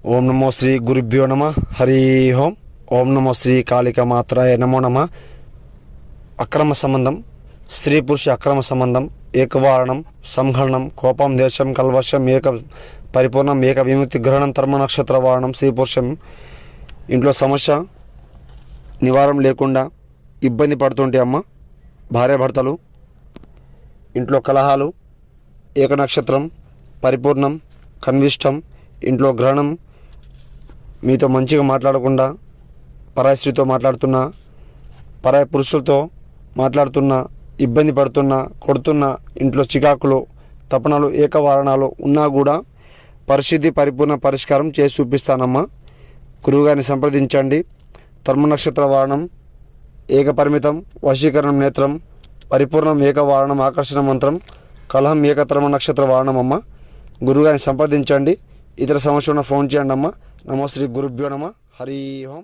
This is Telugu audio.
ఓం నమో శ్రీ గురుభ్యో నమ హరి ఓం. ఓం నమో శ్రీ కాళిక మాత్రాయ నమో నమ. అక్రమ సంబంధం, స్త్రీ పురుష అక్రమ సంబంధం, ఏకవారణం, సంహరణం, కోపం, దేశం, కల్వశం, ఏక పరిపూర్ణం, ఏక విముక్తి, గ్రహణం, తర్మ నక్షత్ర వారణం, స్త్రీ పురుషం. ఇంట్లో సమస్య నివారణ లేకుండా ఇబ్బంది పడుతుంటే అమ్మ భార్యాభర్తలు, ఇంట్లో కలహాలు, ఏక నక్షత్రం, పరిపూర్ణం, కన్విష్టం, ఇంట్లో గ్రహణం, మీతో మంచిగా మాట్లాడకుండా పరాయి స్త్రీతో మాట్లాడుతున్నా, పరాయి పురుషులతో మాట్లాడుతున్నా, ఇబ్బంది పడుతున్నా, కొడుతున్నా, ఇంట్లో చికాకులు, తపనలు, ఏకవారణాలు ఉన్నా కూడా పరిస్థితి పరిపూర్ణ పరిష్కారం చేసి చూపిస్తానమ్మా. గురువుగారిని సంప్రదించండి. తర్మ నక్షత్ర వారణం, ఏకపరిమితం, వశీకరణం, నేత్రం, పరిపూర్ణం, ఏకవారణం, ఆకర్షణ మంత్రం, కలహం, ఏకతర్మ నక్షత్ర వారణం అమ్మ. గురువుగారిని సంప్రదించండి. ఇతర సమస్యలను ఫోన్ చేయండి అమ్మ. నమో శ్రీ గురుభ్యో నమ హరి ఓం.